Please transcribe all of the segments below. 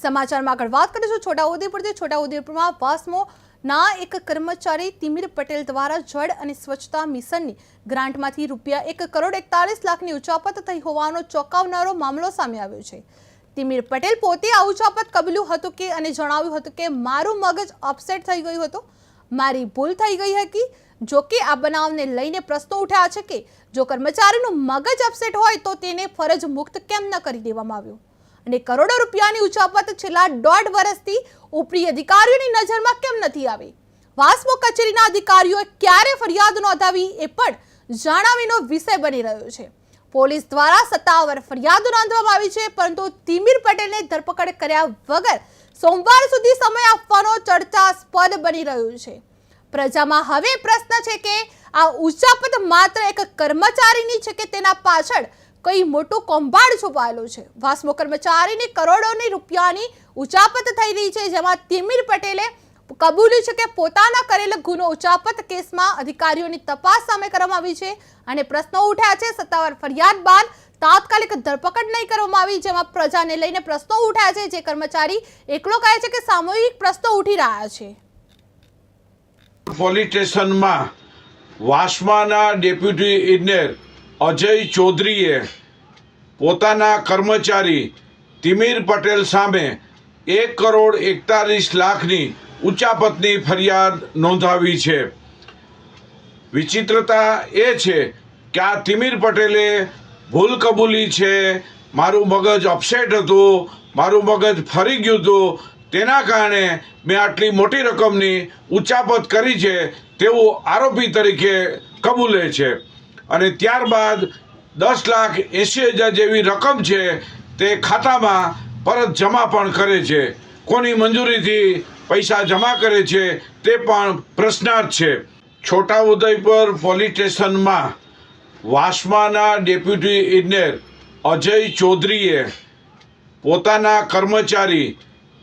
સમાચારમાં આગળ વાત કરીશું છોટાઉદેપુરમાં વાસ્મોના એક કર્મચારી તિમિર પટેલ દ્વારા જળ અને સ્વચ્છતા મિશનની ગ્રાન્ટમાંથી ₹1 કરોડ 41 લાખની ઉચાપત થઈ હોવાનો ચોંકાવનારો મામલો સામે આવ્યો છે। તિમિર પટેલ પોતે આ ઉચાપત કબૂલ્યું હતું કે અને જણાવ્યું હતું કે મારું મગજ અપસેટ થઈ ગયું હતું, મારી ભૂલ થઈ ગઈ હતી। જો કે આ બનાવને લઈને પ્રશ્નો ઉઠ્યા છે કે જો કર્મચારીનું મગજ અપસેટ હોય તો તેને ફરજ મુક્ત કેમ ન કરી દેવામાં આવ્યો અને કરોડો રૂપિયાની ઉચાપત છેલ્લા 1.5 વર્ષથી ઉપરી અધિકારીઓની નજરમાં કેમ નથી આવી। વાસ્મો કચેરીના અધિકારીઓએ ક્યારે ફરિયાદ નોંધાવી એ પણ જાણવાનો વિષય બની રહ્યો છે। પોલીસ દ્વારા સત્તાવાર ફરિયાદ નોંધવામાં આવી છે, પરંતુ તિમિર પટેલને ધરપકડ કર્યા વગર સોમવાર સુધી સમય આપવાનો ચર્ચાસ્પદ બની રહ્યું છે। પ્રજામાં હવે પ્રશ્ન છે કે આ ઉચાપત માત્ર એક કર્મચારીની છે કે તેના પાછળ કઈ મોટું કૌભાંડ છુપાયેલું છે। વાસ્મો કર્મચારીને કરોડોની રૂપિયાની ઉચાપત થઈ રહી છે, જેમાં તિમિર પટેલે કબૂલ્યું છે કે પોતાના કરેલ ગુનો ઉચાપત કેસમાં અધિકારીઓની તપાસ સામે કરવામાં આવી છે અને પ્રશ્નો ઉઠ્યા છે। સત્તાવાર ફરિયાદ બાદ તાત્કાલિક ધરપકડ નહીં કરવામાં આવી, જેમાં પ્રજાને લઈને પ્રશ્નો ઉઠ્યા છે। જે કર્મચારી એકલો કહે છે કે સામૂહિક પ્રશ્નો ઉઠી રહ્યા છે। પોલીસ સ્ટેશનમાં વાસ્માના ડેપ્યુટી ઇજનેર અજય ચૌધરીએ પોતાના કર્મચારી તિમિર પટેલ સામે 1 કરોડ 41 લાખની ઉચાપતની ફરિયાદ નોંધાવી છે। વિચિત્રતા એ છે કે આ તિમિર પટેલે ભૂલ કબૂલી છે, મારું મગજ અપસેટ હતું, મારું મગજ ફરી ગયું હતું, તેના કારણે મેં આટલી મોટી રકમની ઉચાપત કરી છે તેવું આરોપી તરીકે કબૂલે છે અને ત્યારબાદ 10,80,000 જેવી રકમ છે તે ખાતામાં પરત જમા પણ કરે છે। કોની મંજૂરીથી પૈસા જમા કરે છે તે પણ પ્રશ્નાર્થ છે। છોટાઉદેપુર પોલીસ સ્ટેશનમાં વાસ્માના ડેપ્યુટી ઇજનેર અજય ચૌધરીએ પોતાના કર્મચારી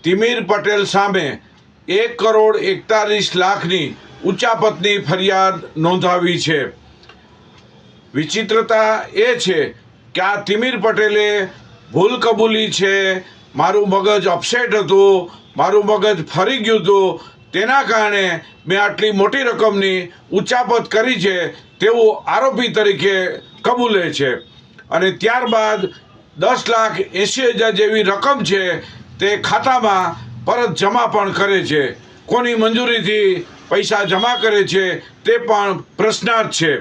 તિમિર પટેલ સામે 1 કરોડ 41 લાખની ઉચાપતની ફરિયાદ નોંધાવી છે। વિચિત્રતા એ છે કે આ તિમિર પટેલે ભૂલ કબૂલી છે, મારું મગજ અપસેટ હતું, મારું મગજ ફરી ગયું હતું, તેના કારણે મેં આટલી મોટી રકમની ઉચાપત કરી છે તેવું આરોપી તરીકે કબૂલે છે અને ત્યારબાદ 10,80,000 જેવી રકમ છે તે ખાતામાં પરત જમા પણ કરે છે। કોની મંજૂરીથી પૈસા જમા કરે છે તે પણ પ્રશ્નાર્થ છે।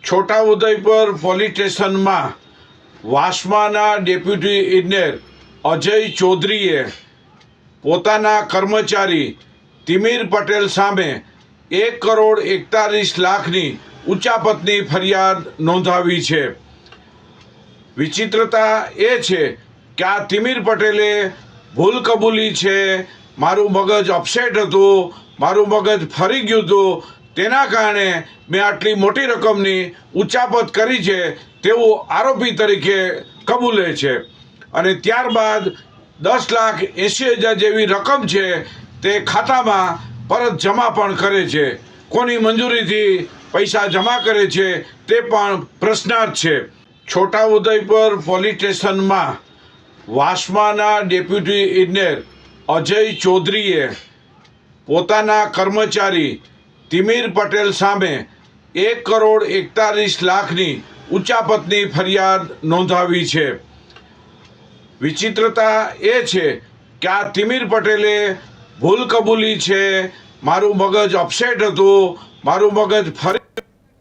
છોટાઉદેપુર પોલીસ સ્ટેશનમાં વાસ્માના ડેપ્યુટી ઇજનેર અજય ચૌધરીએ પોતાના કર્મચારી તિમિર પટેલ સામે 1 કરોડ 41 લાખની ઉચાપતની ફરિયાદ નોંધાવી છે। વિચિત્રતા એ છે કે આ તિમિર પટેલે ભૂલ કબૂલી છે, મારું મગજ અપસેટ હતું, મારું મગજ ફરી ગયું હતું, તેના કારણે મેં આટલી મોટી રકમની ઉચાપત કરી છે તેવું આરોપી તરીકે કબૂલે છે અને ત્યારબાદ 10,80,000 જેવી રકમ છે તે ખાતામાં પરત જમા પણ કરે છે। કોની મંજૂરીથી પૈસા જમા કરે છે તે પણ પ્રશ્નાર્થ છે। છોટાઉદેપુર પોલીસ સ્ટેશનમાં વાસ્માના ડેપ્યુટી ઇજનેર અજય ચૌધરીએ પોતાના કર્મચારી તિમિર પટેલ સામે 1 કરોડ 41 લાખની ઉચાપતની ફરિયાદ નોંધાવી છે। વિચિત્રતા એ છે કે આ તિમિર પટેલે ભૂલ કબૂલી છે, મારું મગજ અપસેટ હતું, મારું મગજ ફરી